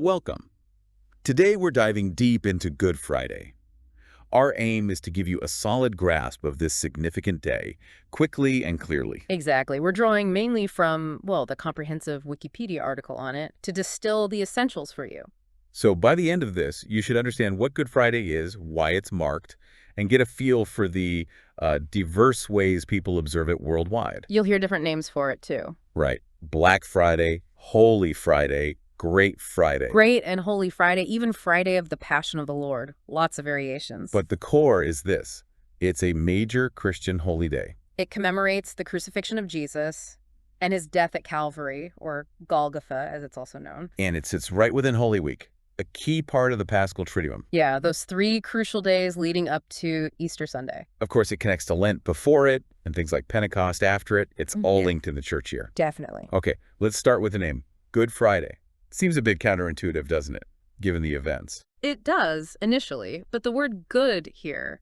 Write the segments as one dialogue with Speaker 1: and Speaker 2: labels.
Speaker 1: Welcome. Today we're diving deep into Good Friday. Our aim is to give you a solid grasp of this significant day, quickly and clearly.
Speaker 2: Exactly. We're drawing mainly from, well, the comprehensive Wikipedia article on it to distill the essentials for you.
Speaker 1: So by the end of this, you should understand what Good Friday is, why it's marked, and get a feel for the diverse ways people observe it worldwide.
Speaker 2: You'll hear different names for it, too.
Speaker 1: Right. Black Friday, Holy Friday, Great Friday.
Speaker 2: Great and Holy Friday, even Friday of the Passion of the Lord. Lots of variations.
Speaker 1: But the core is this. It's a major Christian holy day.
Speaker 2: It commemorates the crucifixion of Jesus and his death at Calvary, or Golgotha, as it's also known.
Speaker 1: And it sits right within Holy Week, a key part of the Paschal Triduum.
Speaker 2: Yeah, those 3 crucial days leading up to Easter Sunday.
Speaker 1: Of course, it connects to Lent before it and things like Pentecost after it. It's all linked in the church year.
Speaker 2: Definitely.
Speaker 1: Okay, let's start with the name, Good Friday. Seems a bit counterintuitive, doesn't it, given the events?
Speaker 2: It does, initially, but the word good here,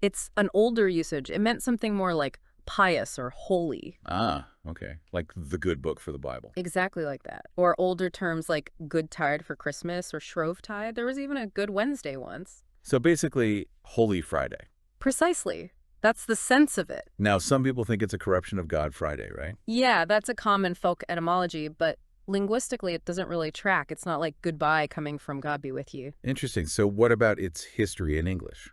Speaker 2: it's an older usage. It meant something more like pious or holy.
Speaker 1: Ah, okay. Like the good book for the Bible.
Speaker 2: Exactly like that. Or older terms like Good Tide for Christmas or Shrovetide. There was even a Good Wednesday once.
Speaker 1: So basically, Holy Friday.
Speaker 2: Precisely. That's the sense of it.
Speaker 1: Now, some people think it's a corruption of God Friday, right?
Speaker 2: Yeah, that's a common folk etymology, but linguistically, it doesn't really track. It's not like goodbye coming from God be with you.
Speaker 1: Interesting. So what about its history in English?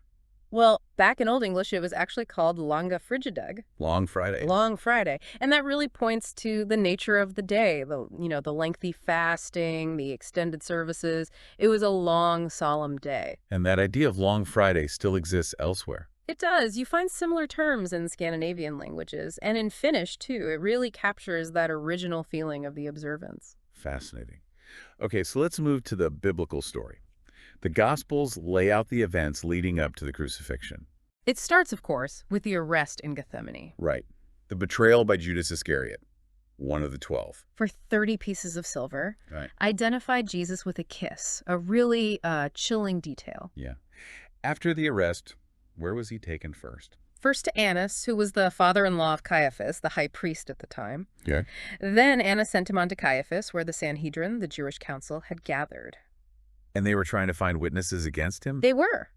Speaker 2: Well, back in Old English, it was actually called Longa Frigidag.
Speaker 1: Long Friday.
Speaker 2: Long Friday. And that really points to the nature of the day, the lengthy fasting, the extended services. It was a long, solemn day.
Speaker 1: And that idea of Long Friday still exists elsewhere.
Speaker 2: It does. You find similar terms in Scandinavian languages, and in Finnish, too. It really captures that original feeling of the observance.
Speaker 1: Fascinating. Okay, so let's move to the biblical story. The Gospels lay out the events leading up to the crucifixion.
Speaker 2: It starts, of course, with the arrest in Gethsemane.
Speaker 1: Right. The betrayal by Judas Iscariot, one of the 12.
Speaker 2: For 30 pieces of silver,
Speaker 1: Right.
Speaker 2: identified Jesus with a kiss, a really chilling detail.
Speaker 1: Yeah. After the arrest, where was he taken first?
Speaker 2: First to Annas, who was the father-in-law of Caiaphas, the high priest at the time.
Speaker 1: Yeah.
Speaker 2: Then Annas sent him on to Caiaphas, where the Sanhedrin, the Jewish council, had gathered.
Speaker 1: And they were trying to find witnesses against him?
Speaker 2: They were,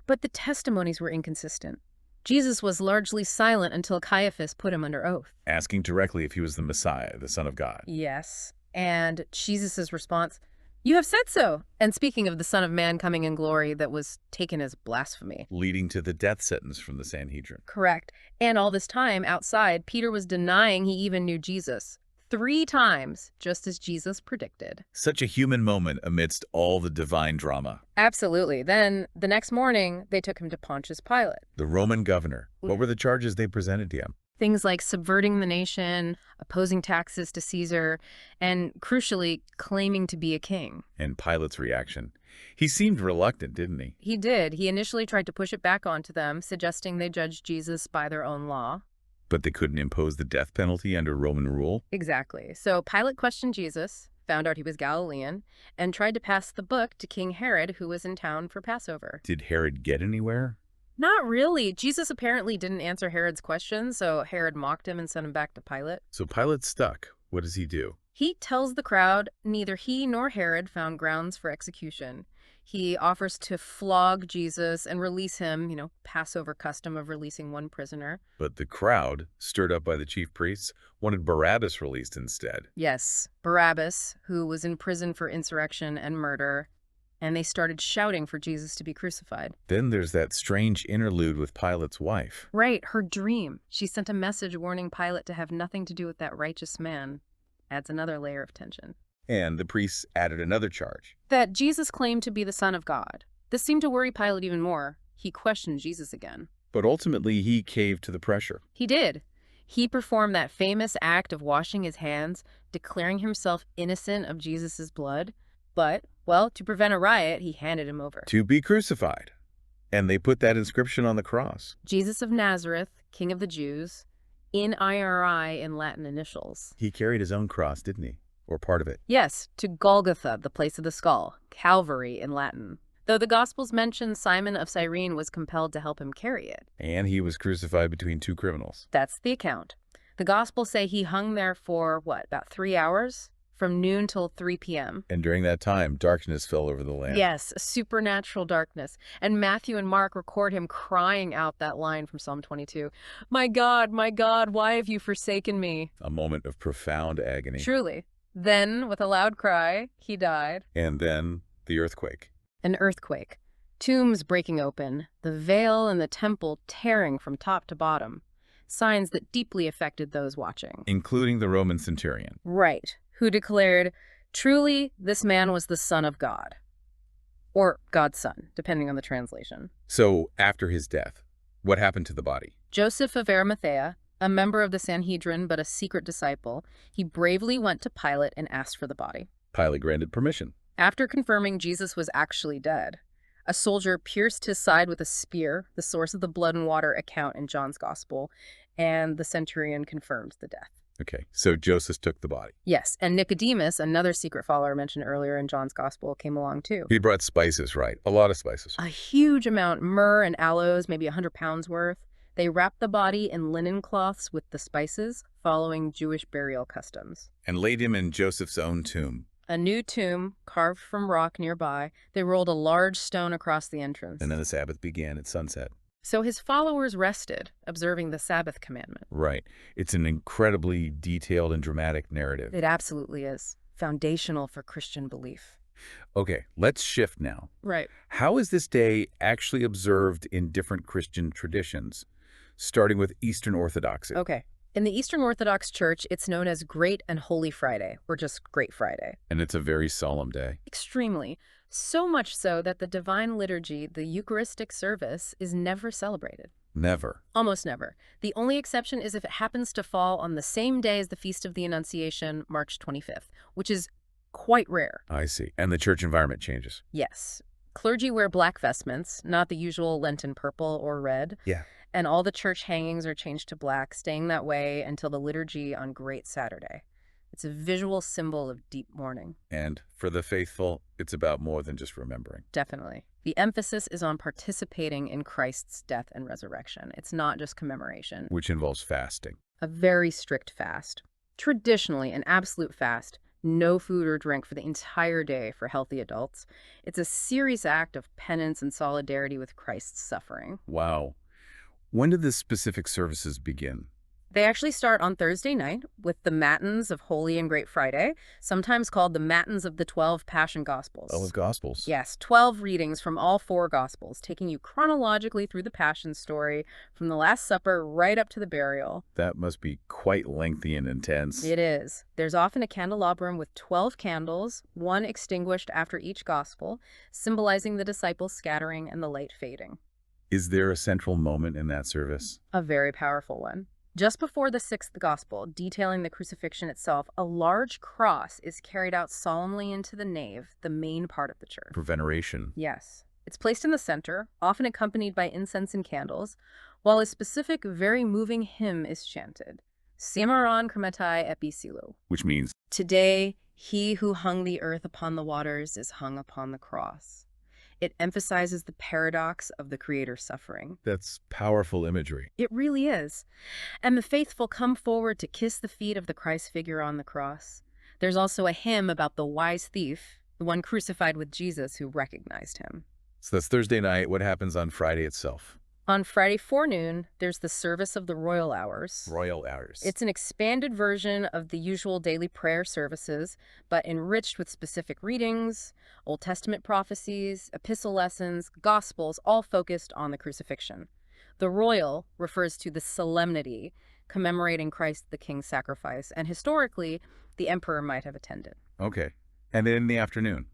Speaker 2: but the testimonies were inconsistent. Jesus was largely silent until Caiaphas put him under oath.
Speaker 1: Asking directly if he was the Messiah, the Son of God.
Speaker 2: Yes, and Jesus' response, "You have said so." And speaking of the Son of Man coming in glory, that was taken as blasphemy.
Speaker 1: Leading to the death sentence from the Sanhedrin.
Speaker 2: Correct. And all this time, outside, Peter was denying he even knew Jesus. 3 times, just as Jesus predicted.
Speaker 1: Such a human moment amidst all the divine drama.
Speaker 2: Absolutely. Then, the next morning, they took him to Pontius Pilate.
Speaker 1: The Roman governor. What were the charges they presented to him?
Speaker 2: Things like subverting the nation, opposing taxes to Caesar, and, crucially, claiming to be a king.
Speaker 1: And Pilate's reaction. He seemed reluctant, didn't he?
Speaker 2: He did. He initially tried to push it back onto them, suggesting they judge Jesus by their own law.
Speaker 1: But they couldn't impose the death penalty under Roman rule?
Speaker 2: Exactly. So Pilate questioned Jesus, found out he was Galilean, and tried to pass the book to King Herod, who was in town for Passover.
Speaker 1: Did Herod get anywhere?
Speaker 2: Not really. Jesus apparently didn't answer Herod's questions, so Herod mocked him and sent him back to Pilate.
Speaker 1: So Pilate's stuck. What does he do?
Speaker 2: He tells the crowd neither he nor Herod found grounds for execution. He offers to flog Jesus and release him, Passover custom of releasing one prisoner.
Speaker 1: But the crowd, stirred up by the chief priests, wanted Barabbas released instead.
Speaker 2: Yes, Barabbas, who was in prison for insurrection and murder, and they started shouting for Jesus to be crucified.
Speaker 1: Then there's that strange interlude with Pilate's wife.
Speaker 2: Right, her dream. She sent a message warning Pilate to have nothing to do with that righteous man. Adds another layer of tension.
Speaker 1: And the priests added another charge.
Speaker 2: That Jesus claimed to be the Son of God. This seemed to worry Pilate even more. He questioned Jesus again.
Speaker 1: But ultimately, he caved to the pressure.
Speaker 2: He did. He performed that famous act of washing his hands, declaring himself innocent of Jesus' blood. But, to prevent a riot, he handed him over.
Speaker 1: To be crucified. And they put that inscription on the cross.
Speaker 2: Jesus of Nazareth, King of the Jews, in IRI in Latin initials.
Speaker 1: He carried his own cross, didn't he? Or part of it.
Speaker 2: Yes, to Golgotha, the place of the skull, Calvary in Latin. Though the Gospels mention Simon of Cyrene was compelled to help him carry it.
Speaker 1: And he was crucified between 2 criminals.
Speaker 2: That's the account. The Gospels say he hung there for, about 3 hours? from noon till 3 p.m.
Speaker 1: And during that time, darkness fell over the land.
Speaker 2: Yes, supernatural darkness. And Matthew and Mark record him crying out that line from Psalm 22. My God, why have you forsaken me?
Speaker 1: A moment of profound agony.
Speaker 2: Truly. Then, with a loud cry, he died.
Speaker 1: And then the earthquake.
Speaker 2: An earthquake. Tombs breaking open, the veil in the temple tearing from top to bottom. Signs that deeply affected those watching.
Speaker 1: Including the Roman centurion.
Speaker 2: Right. Who declared, truly, this man was the Son of God. Or God's son, depending on the translation.
Speaker 1: So, after his death, what happened to the body?
Speaker 2: Joseph of Arimathea, a member of the Sanhedrin but a secret disciple, he bravely went to Pilate and asked for the body.
Speaker 1: Pilate granted permission.
Speaker 2: After confirming Jesus was actually dead, a soldier pierced his side with a spear, the source of the blood and water account in John's Gospel, and the centurion confirmed the death.
Speaker 1: Okay, so Joseph took the body.
Speaker 2: Yes, and Nicodemus, another secret follower mentioned earlier in John's Gospel, came along too.
Speaker 1: He brought spices, right? A lot of spices.
Speaker 2: A huge amount, myrrh and aloes, maybe 100 pounds worth. They wrapped the body in linen cloths with the spices, following Jewish burial customs.
Speaker 1: And laid him in Joseph's own tomb.
Speaker 2: A new tomb, carved from rock nearby, they rolled a large stone across the entrance.
Speaker 1: And then the Sabbath began at sunset.
Speaker 2: So his followers rested, observing the Sabbath commandment.
Speaker 1: Right. It's an incredibly detailed and dramatic narrative.
Speaker 2: It absolutely is. Foundational for Christian belief.
Speaker 1: Okay, let's shift now.
Speaker 2: Right.
Speaker 1: How is this day actually observed in different Christian traditions, starting with Eastern Orthodoxy?
Speaker 2: Okay. In the Eastern Orthodox Church, it's known as Great and Holy Friday, or just Great Friday.
Speaker 1: And it's a very solemn day.
Speaker 2: Extremely. So much so that the Divine Liturgy, the Eucharistic service, is never celebrated.
Speaker 1: Never.
Speaker 2: Almost never. The only exception is if it happens to fall on the same day as the Feast of the Annunciation, March 25th, which is quite rare.
Speaker 1: I see. And the church environment changes.
Speaker 2: Yes. Clergy wear black vestments, not the usual Lenten purple or red.
Speaker 1: Yeah.
Speaker 2: And all the church hangings are changed to black, staying that way until the liturgy on Great Saturday. It's a visual symbol of deep mourning.
Speaker 1: And for the faithful, it's about more than just remembering.
Speaker 2: Definitely. The emphasis is on participating in Christ's death and resurrection. It's not just commemoration.
Speaker 1: Which involves fasting.
Speaker 2: A very strict fast. Traditionally, an absolute fast. No food or drink for the entire day for healthy adults. It's a serious act of penance and solidarity with Christ's suffering.
Speaker 1: Wow. When did the specific services begin?
Speaker 2: They actually start on Thursday night with the Matins of Holy and Great Friday, sometimes called the Matins of the 12 Passion Gospels.
Speaker 1: 12 Gospels.
Speaker 2: Yes, 12 readings from all 4 Gospels, taking you chronologically through the Passion story from the Last Supper right up to the burial.
Speaker 1: That must be quite lengthy and intense.
Speaker 2: It is. There's often a candelabrum with 12 candles, one extinguished after each Gospel, symbolizing the disciples' scattering and the light fading.
Speaker 1: Is there a central moment in that service?
Speaker 2: A very powerful one. Just before the 6th Gospel, detailing the crucifixion itself, a large cross is carried out solemnly into the nave, the main part of the church.
Speaker 1: For veneration.
Speaker 2: Yes. It's placed in the center, often accompanied by incense and candles, while a specific, very moving hymn is chanted. Siamaran Krematai epi silo.
Speaker 1: Which means,
Speaker 2: Today, he who hung the earth upon the waters is hung upon the cross. It emphasizes the paradox of the Creator's suffering.
Speaker 1: that's powerful imagery.
Speaker 2: It really is. And the faithful come forward to kiss the feet of the Christ figure on the cross. There's also a hymn about the wise thief, the one crucified with Jesus who recognized him.
Speaker 1: So that's Thursday night. What happens on Friday itself?
Speaker 2: On Friday forenoon, there's the service of the Royal Hours.
Speaker 1: Royal hours.
Speaker 2: It's an expanded version of the usual daily prayer services, but enriched with specific readings, Old Testament prophecies, epistle lessons, gospels, all focused on the crucifixion. The royal refers to the solemnity, commemorating Christ the King's sacrifice, and historically, the emperor might have attended.
Speaker 1: Okay. And then in the afternoon,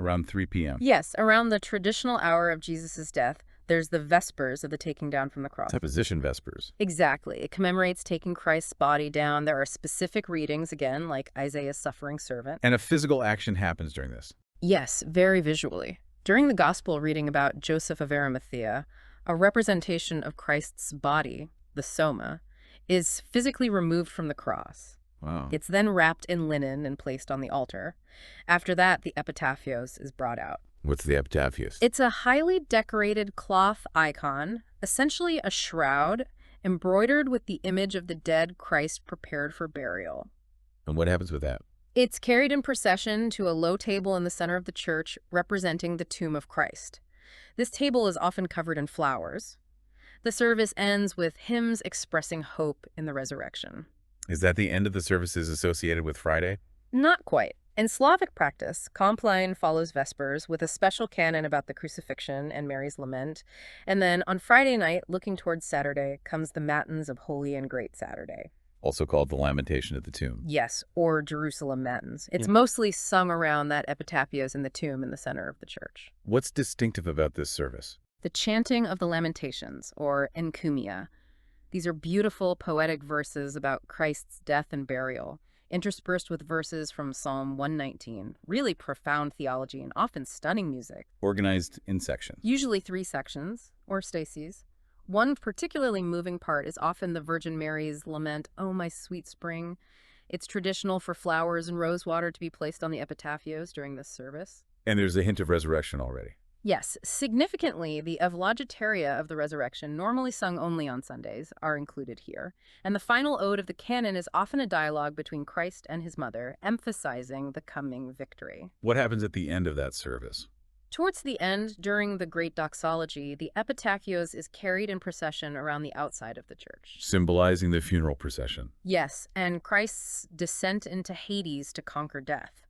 Speaker 1: around 3 p.m.
Speaker 2: Yes, around the traditional hour of Jesus' death, there's the Vespers of the taking down from the cross.
Speaker 1: Supposition Vespers.
Speaker 2: Exactly. It commemorates taking Christ's body down. There are specific readings, again, like Isaiah's suffering servant.
Speaker 1: And a physical action happens during this.
Speaker 2: Yes, very visually. During the gospel reading about Joseph of Arimathea, a representation of Christ's body, the soma, is physically removed from the cross.
Speaker 1: Wow.
Speaker 2: It's then wrapped in linen and placed on the altar. After that, the epitaphios is brought out.
Speaker 1: What's the epitaphios?
Speaker 2: It's a highly decorated cloth icon, essentially a shroud, embroidered with the image of the dead Christ prepared for burial.
Speaker 1: And what happens with that?
Speaker 2: It's carried in procession to a low table in the center of the church representing the tomb of Christ. This table is often covered in flowers. The service ends with hymns expressing hope in the resurrection.
Speaker 1: Is that the end of the services associated with Friday?
Speaker 2: Not quite. In Slavic practice, Compline follows Vespers with a special canon about the crucifixion and Mary's lament. And then on Friday night, looking towards Saturday, comes the Matins of Holy and Great Saturday.
Speaker 1: Also called the Lamentation at the Tomb.
Speaker 2: Yes, or Jerusalem Matins. It's
Speaker 1: Yeah.
Speaker 2: mostly sung around that epitaphos in the tomb in the center of the church.
Speaker 1: What's distinctive about this service?
Speaker 2: The chanting of the Lamentations, or encumia. These are beautiful, poetic verses about Christ's death and burial, interspersed with verses from Psalm 119. Really profound theology and often stunning music.
Speaker 1: Organized in sections.
Speaker 2: Usually 3 sections, or stases. One particularly moving part is often the Virgin Mary's lament, "O my sweet spring." It's traditional for flowers and rosewater to be placed on the epitaphos during this service.
Speaker 1: And there's a hint of resurrection already.
Speaker 2: Yes, significantly, the Evlogitaria of the Resurrection, normally sung only on Sundays, are included here. And the final ode of the canon is often a dialogue between Christ and his mother, emphasizing the coming victory.
Speaker 1: What happens at the end of that service?
Speaker 2: Towards the end, during the Great Doxology, the epitaphos is carried in procession around the outside of the church.
Speaker 1: Symbolizing the funeral procession.
Speaker 2: Yes, and Christ's descent into Hades to conquer death.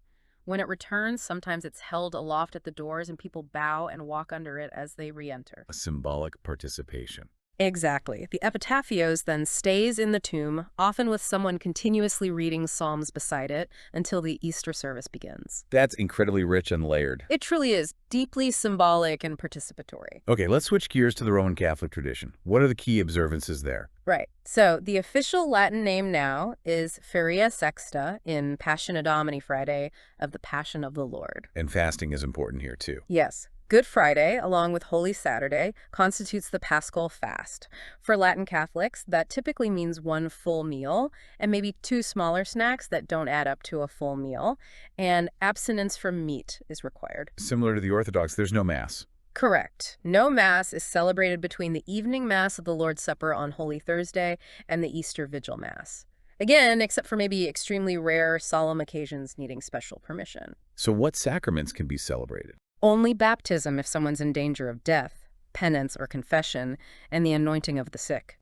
Speaker 2: When it returns, sometimes it's held aloft at the doors and people bow and walk under it as they re-enter.
Speaker 1: A symbolic participation.
Speaker 2: Exactly. The epitaphos then stays in the tomb, often with someone continuously reading psalms beside it until the Easter service begins.
Speaker 1: That's incredibly rich and layered.
Speaker 2: It truly is deeply symbolic and participatory.
Speaker 1: Okay, let's switch gears to the Roman Catholic tradition. What are the key observances there?
Speaker 2: Right. So the official Latin name now is Feria Sexta in Passion Domini Friday of the Passion of the Lord.
Speaker 1: And fasting is important here too.
Speaker 2: Yes. Good Friday, along with Holy Saturday, constitutes the Paschal fast. For Latin Catholics, that typically means 1 full meal and maybe 2 smaller snacks that don't add up to a full meal, and abstinence from meat is required.
Speaker 1: Similar to the Orthodox, there's no Mass.
Speaker 2: Correct. No Mass is celebrated between the evening Mass of the Lord's Supper on Holy Thursday and the Easter Vigil Mass. Again, except for maybe extremely rare solemn occasions needing special permission.
Speaker 1: So what sacraments can be celebrated?
Speaker 2: Only baptism if someone's in danger of death, penance or confession, and the anointing of the sick.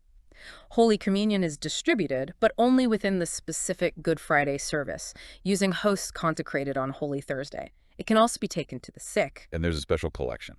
Speaker 2: Holy Communion is distributed, but only within the specific Good Friday service, using hosts consecrated on Holy Thursday. It can also be taken to the sick.
Speaker 1: And there's a special collection.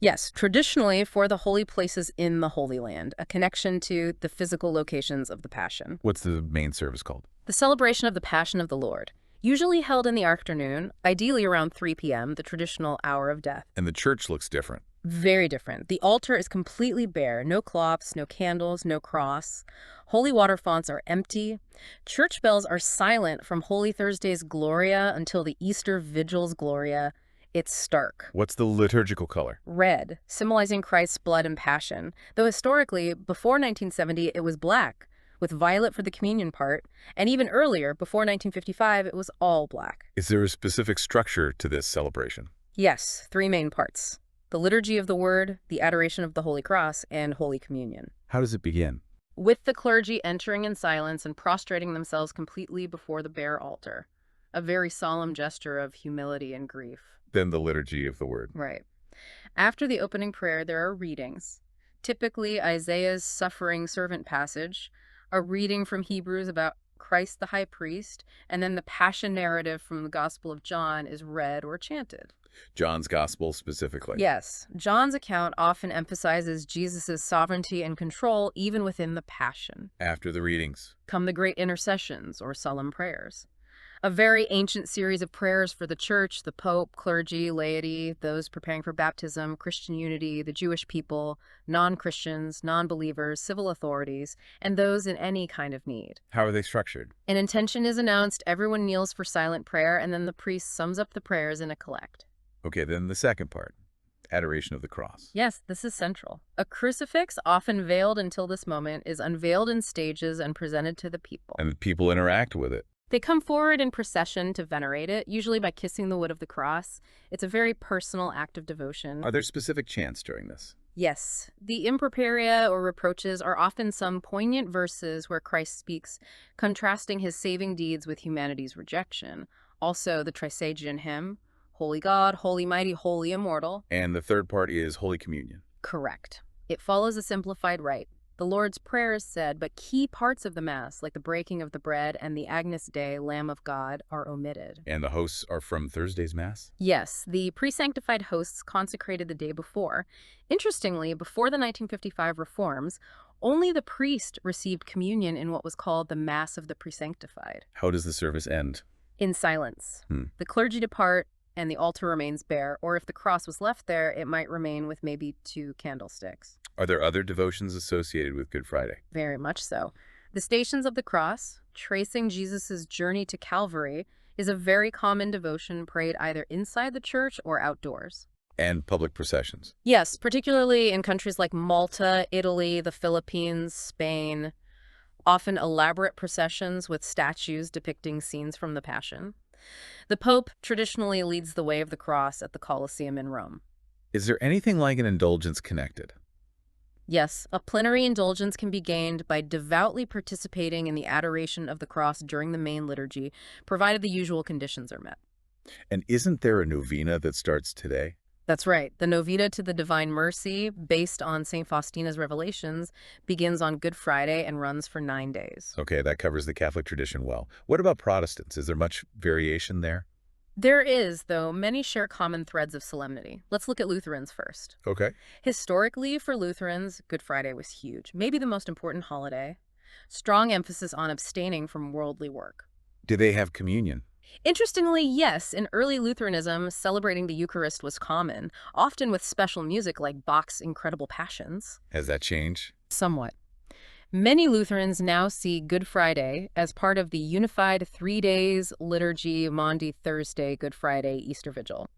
Speaker 2: Yes, traditionally for the holy places in the Holy Land, a connection to the physical locations of the Passion.
Speaker 1: What's the main service called?
Speaker 2: The celebration of the Passion of the Lord, usually held in the afternoon, ideally around 3 p.m., the traditional hour of death.
Speaker 1: And the church looks different.
Speaker 2: Very different. The altar is completely bare. No cloths, no candles, no cross. Holy water fonts are empty. Church bells are silent from Holy Thursday's Gloria until the Easter Vigil's Gloria. It's stark.
Speaker 1: What's the liturgical color?
Speaker 2: Red, symbolizing Christ's blood and passion. Though historically, before 1970, it was black, with violet for the communion part. And even earlier, before 1955, it was all black.
Speaker 1: Is there a specific structure to this celebration?
Speaker 2: Yes, 3 main parts: the Liturgy of the Word, the Adoration of the Holy Cross, and Holy Communion.
Speaker 1: How does it begin?
Speaker 2: With the clergy entering in silence and prostrating themselves completely before the bare altar. A very solemn gesture of humility and grief.
Speaker 1: Then the Liturgy of the Word.
Speaker 2: Right. After the opening prayer, there are readings. Typically, Isaiah's suffering servant passage, a reading from Hebrews about Christ the high priest, and then the passion narrative from the Gospel of John is read or chanted.
Speaker 1: John's Gospel specifically.
Speaker 2: Yes, John's account often emphasizes Jesus' sovereignty and control even within the passion.
Speaker 1: After the readings.
Speaker 2: Come the great intercessions or solemn prayers. A very ancient series of prayers for the church, the pope, clergy, laity, those preparing for baptism, Christian unity, the Jewish people, non-Christians, non-believers, civil authorities, and those in any kind of need.
Speaker 1: How are they structured?
Speaker 2: An intention is announced, everyone kneels for silent prayer, and then the priest sums up the prayers in a collect.
Speaker 1: Okay, then the second part. Adoration of the Cross.
Speaker 2: Yes, this is central. A crucifix, often veiled until this moment, is unveiled in stages and presented to the people.
Speaker 1: And the people interact with it.
Speaker 2: They come forward in procession to venerate it, usually by kissing the wood of the cross. It's a very personal act of devotion.
Speaker 1: Are there specific chants during this?
Speaker 2: Yes, the improperia or reproaches are often some poignant verses where Christ speaks, contrasting his saving deeds with humanity's rejection. Also, the Trisagion hymn, Holy God, Holy Mighty, Holy Immortal.
Speaker 1: And the third part is Holy Communion.
Speaker 2: Correct. It follows a simplified rite. The Lord's Prayer is said, but key parts of the Mass, like the breaking of the bread and the Agnus Dei, Lamb of God, are omitted.
Speaker 1: And the hosts are from Thursday's Mass?
Speaker 2: Yes, the pre-sanctified hosts consecrated the day before. Interestingly, before the 1955 reforms, only the priest received communion in what was called the Mass of the Pre-Sanctified.
Speaker 1: How does the service end?
Speaker 2: In silence.
Speaker 1: Hmm.
Speaker 2: The clergy depart, and the altar remains bare, or if the cross was left there, it might remain with maybe 2 candlesticks.
Speaker 1: Are there other devotions associated with Good Friday?
Speaker 2: Very much so. The Stations of the Cross, tracing Jesus' journey to Calvary, is a very common devotion prayed either inside the church or outdoors.
Speaker 1: And public processions?
Speaker 2: Yes, particularly in countries like Malta, Italy, the Philippines, Spain, often elaborate processions with statues depicting scenes from the Passion. The Pope traditionally leads the way of the cross at the Colosseum in Rome.
Speaker 1: Is there anything like an indulgence connected?
Speaker 2: Yes, a plenary indulgence can be gained by devoutly participating in the adoration of the cross during the main liturgy, provided the usual conditions are met.
Speaker 1: And isn't there a novena that starts today?
Speaker 2: That's right. The Novena to the Divine Mercy, based on St. Faustina's revelations, begins on Good Friday and runs for 9 days.
Speaker 1: Okay, that covers the Catholic tradition well. What about Protestants? Is there much variation there?
Speaker 2: There is, though many share common threads of solemnity. Let's look at Lutherans first.
Speaker 1: Okay.
Speaker 2: Historically, for Lutherans, Good Friday was huge, maybe the most important holiday. Strong emphasis on abstaining from worldly work.
Speaker 1: Do they have communion?
Speaker 2: Interestingly, yes, in early Lutheranism, celebrating the Eucharist was common, often with special music like Bach's Incredible Passions.
Speaker 1: Has that changed?
Speaker 2: Somewhat. Many Lutherans now see Good Friday as part of the unified 3 days liturgy, Maundy, Thursday, Good Friday, Easter Vigil.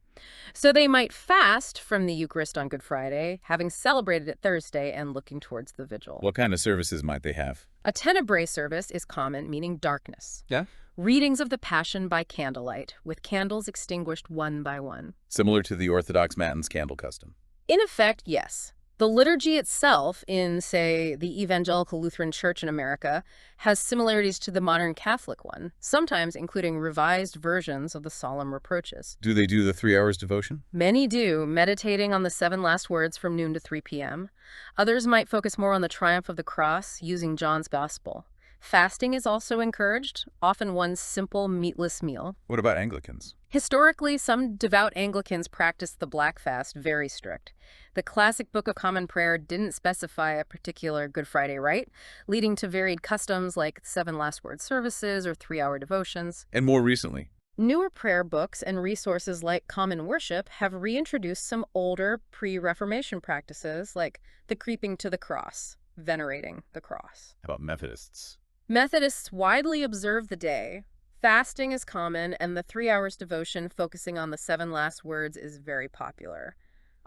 Speaker 2: So they might fast from the Eucharist on Good Friday, having celebrated it Thursday and looking towards the Vigil.
Speaker 1: What kind of services might they have?
Speaker 2: A tenebrae service is common, meaning darkness.
Speaker 1: Yeah.
Speaker 2: Readings of the Passion by candlelight, with candles extinguished one by one.
Speaker 1: Similar to the Orthodox Matins candle custom.
Speaker 2: In effect, yes. The liturgy itself in, say, the Evangelical Lutheran Church in America has similarities to the modern Catholic one, sometimes including revised versions of the solemn reproaches.
Speaker 1: Do they do the 3 hours devotion?
Speaker 2: Many do, meditating on the 7 last words from noon to 3 p.m. Others might focus more on the triumph of the cross using John's Gospel. Fasting is also encouraged, often one simple meatless meal.
Speaker 1: What about Anglicans?
Speaker 2: Historically, some devout Anglicans practiced the Black Fast very strict. The classic Book of Common Prayer didn't specify a particular Good Friday rite, leading to varied customs like 7 last word services or 3-hour devotions.
Speaker 1: And more recently?
Speaker 2: Newer prayer books and resources like Common Worship have reintroduced some older pre-Reformation practices like the creeping to the cross, venerating the cross.
Speaker 1: How about Methodists?
Speaker 2: Methodists widely observe the day. Fasting is common, and the 3 hours devotion focusing on the 7 last words is very popular.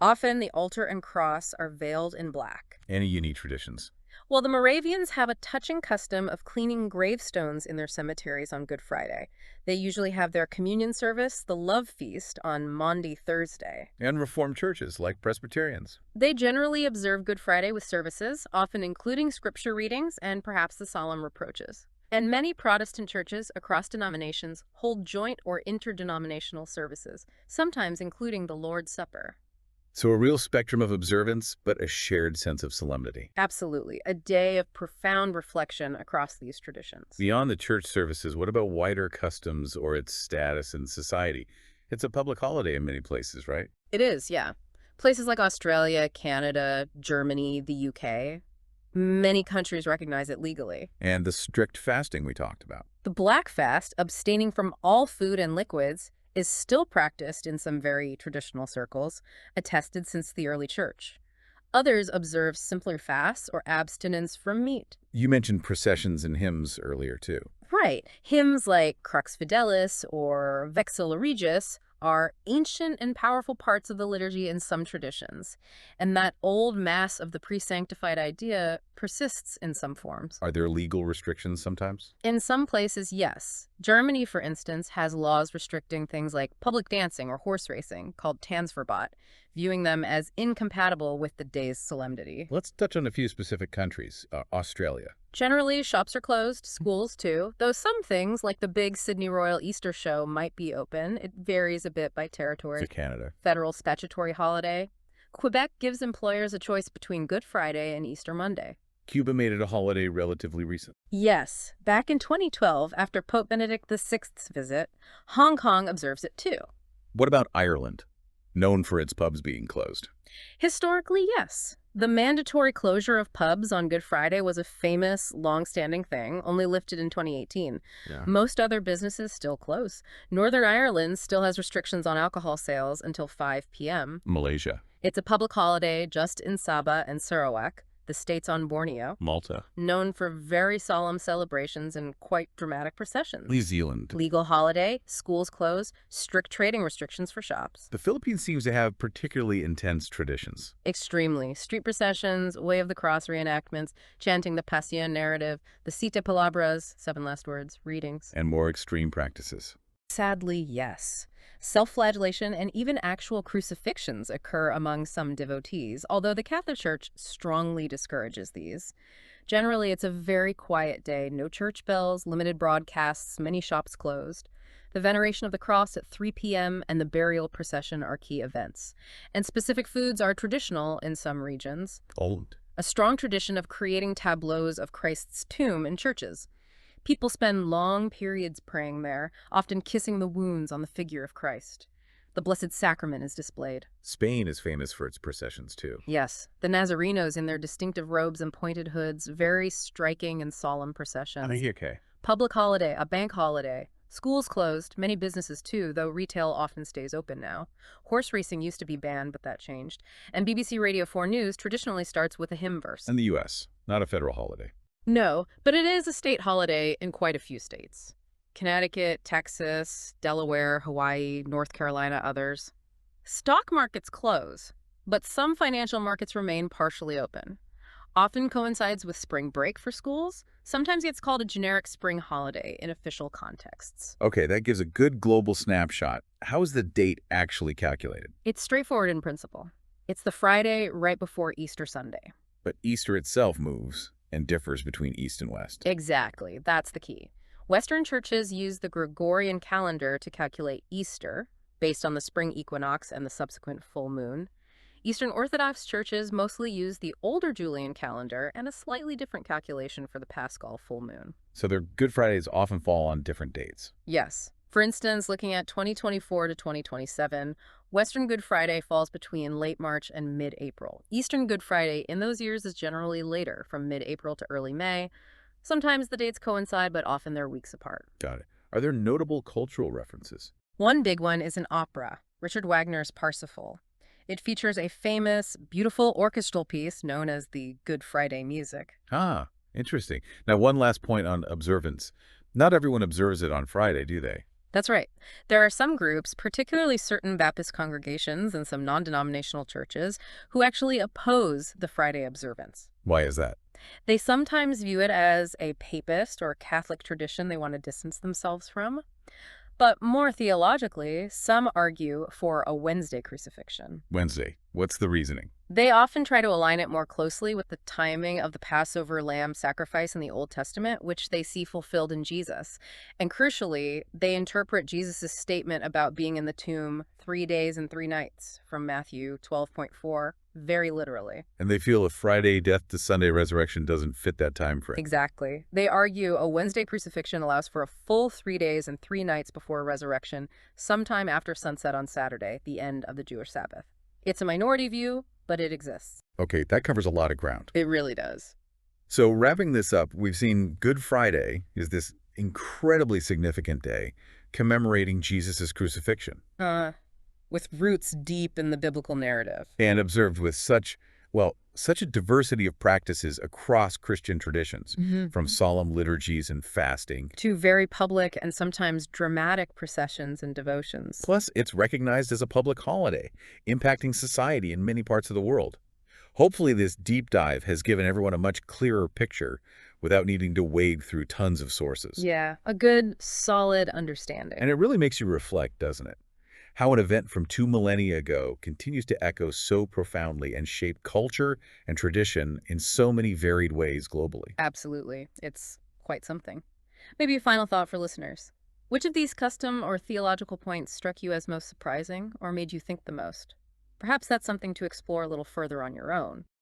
Speaker 2: Often, the altar and cross are veiled in black.
Speaker 1: Any unique traditions?
Speaker 2: Well, the Moravians have a touching custom of cleaning gravestones in their cemeteries on Good Friday. They usually have their communion service, the Love Feast, on Maundy, Thursday.
Speaker 1: And Reformed churches, like Presbyterians.
Speaker 2: They generally observe Good Friday with services, often including scripture readings and perhaps the solemn reproaches. And many Protestant churches across denominations hold joint or interdenominational services, sometimes including the Lord's Supper.
Speaker 1: So a real spectrum of observance, but a shared sense of solemnity.
Speaker 2: Absolutely. A day of profound reflection across these traditions.
Speaker 1: Beyond the church services, what about wider customs or its status in society? It's a public holiday in many places, right?
Speaker 2: It is, yeah. Places like Australia, Canada, Germany, the UK. Many countries recognize it legally.
Speaker 1: And the strict fasting we talked about.
Speaker 2: The Black Fast, abstaining from all food and liquids, is still practiced in some very traditional circles, attested since the early church. Others observe simpler fasts or abstinence from meat.
Speaker 1: You mentioned processions and hymns earlier, too.
Speaker 2: Right. Hymns like Crux Fidelis or Vexilla Regis are ancient and powerful parts of the liturgy in some traditions, and that old Mass of the pre-sanctified idea persists in some forms.
Speaker 1: Are there legal restrictions sometimes?
Speaker 2: In some places, yes. Germany, for instance, has laws restricting things like public dancing or horse racing, called Tanzverbot, viewing them as incompatible with the day's solemnity.
Speaker 1: Let's touch on a few specific countries. Australia.
Speaker 2: Generally, shops are closed, schools too, though some things, like the big Sydney Royal Easter Show, might be open. It varies a bit by territory.
Speaker 1: To Canada.
Speaker 2: Federal statutory holiday. Quebec gives employers a choice between Good Friday and Easter Monday.
Speaker 1: Cuba made it a holiday relatively recent.
Speaker 2: Yes, back in 2012, after Pope Benedict VI's visit, Hong Kong observes it too.
Speaker 1: What about Ireland? Known for its pubs being closed.
Speaker 2: Historically, yes. The mandatory closure of pubs on Good Friday was a famous, long-standing thing, only lifted in 2018.
Speaker 1: Yeah.
Speaker 2: Most other businesses still close. Northern Ireland still has restrictions on alcohol sales until 5 p.m.
Speaker 1: Malaysia.
Speaker 2: It's a public holiday just in Sabah and Sarawak, the states on Borneo,
Speaker 1: Malta.
Speaker 2: known for very solemn celebrations and quite dramatic processions.
Speaker 1: New Zealand.
Speaker 2: Legal holiday, schools closed, strict trading restrictions for shops.
Speaker 1: The Philippines seems to have particularly intense traditions.
Speaker 2: Extremely. Street processions, Way of the Cross reenactments, chanting the Pasión narrative, the Siete Palabras, 7 last words, readings.
Speaker 1: And more extreme practices.
Speaker 2: Sadly, yes. Self-flagellation and even actual crucifixions occur among some devotees, although the Catholic Church strongly discourages these. Generally, it's a very quiet day, no church bells, limited broadcasts, many shops closed. The veneration of the cross at 3 p.m. and the burial procession are key events. And specific foods are traditional in some regions.
Speaker 1: Old.
Speaker 2: A strong tradition of creating tableaus of Christ's tomb in churches. People spend long periods praying there, often kissing the wounds on the figure of Christ. The Blessed Sacrament is displayed.
Speaker 1: Spain is famous for its processions, too.
Speaker 2: Yes, the Nazarenos in their distinctive robes and pointed hoods, very striking and solemn processions.
Speaker 1: Okay.
Speaker 2: Public holiday, a bank holiday. Schools closed, many businesses too, though retail often stays open now. Horse racing used to be banned, but that changed. And BBC Radio 4 News traditionally starts with a hymn verse.
Speaker 1: And the U.S., not a federal holiday.
Speaker 2: No, but it is a state holiday in quite a few states. Connecticut, Texas, Delaware, Hawaii, North Carolina, others. Stock markets close, but some financial markets remain partially open. Often coincides with spring break for schools, sometimes gets called a generic spring holiday in official contexts.
Speaker 1: Okay, that gives a good global snapshot. How is the date actually calculated?
Speaker 2: It's straightforward in principle. It's the Friday right before Easter Sunday.
Speaker 1: But Easter itself moves and differs between East and West.
Speaker 2: Exactly, that's the key. Western churches use the Gregorian calendar to calculate Easter, based on the spring equinox and the subsequent full moon. Eastern Orthodox churches mostly use the older Julian calendar and a slightly different calculation for the Paschal full moon.
Speaker 1: So their Good Fridays often fall on different dates.
Speaker 2: Yes. For instance, looking at 2024 to 2027, Western Good Friday falls between late March and mid-April. Eastern Good Friday in those years is generally later, from mid-April to early May. Sometimes the dates coincide, but often they're weeks apart.
Speaker 1: Got it. Are there notable cultural references?
Speaker 2: One big one is an opera, Richard Wagner's Parsifal. It features a famous, beautiful orchestral piece known as the Good Friday music.
Speaker 1: Ah, interesting. Now, one last point on observance. Not everyone observes it on Friday, do they?
Speaker 2: That's right. There are some groups, particularly certain Baptist congregations and some non-denominational churches, who actually oppose the Friday observance.
Speaker 1: Why is that?
Speaker 2: They sometimes view it as a papist or Catholic tradition they want to distance themselves from. But more theologically, some argue for a Wednesday crucifixion.
Speaker 1: Wednesday. What's the reasoning?
Speaker 2: They often try to align it more closely with the timing of the Passover lamb sacrifice in the Old Testament, which they see fulfilled in Jesus. And crucially, they interpret Jesus' statement about being in the tomb 3 days and 3 nights from Matthew 12.4 very literally.
Speaker 1: And they feel a Friday death to Sunday resurrection doesn't fit that time frame.
Speaker 2: Exactly. They argue a Wednesday crucifixion allows for a full 3 days and 3 nights before resurrection, sometime after sunset on Saturday, the end of the Jewish Sabbath. It's a minority view, but it exists.
Speaker 1: Okay, that covers a lot of ground.
Speaker 2: It really does.
Speaker 1: So wrapping this up, we've seen Good Friday is this incredibly significant day commemorating Jesus' crucifixion.
Speaker 2: With roots deep in the biblical narrative.
Speaker 1: And observed with such a diversity of practices across Christian traditions, from solemn liturgies and fasting.
Speaker 2: To very public and sometimes dramatic processions and devotions.
Speaker 1: Plus, it's recognized as a public holiday, impacting society in many parts of the world. Hopefully, this deep dive has given everyone a much clearer picture without needing to wade through tons of sources.
Speaker 2: Yeah, a good, solid understanding.
Speaker 1: And it really makes you reflect, doesn't it? How an event from 2 millennia ago continues to echo so profoundly and shape culture and tradition in so many varied ways globally.
Speaker 2: Absolutely. It's quite something. Maybe a final thought for listeners. Which of these custom or theological points struck you as most surprising or made you think the most? Perhaps that's something to explore a little further on your own.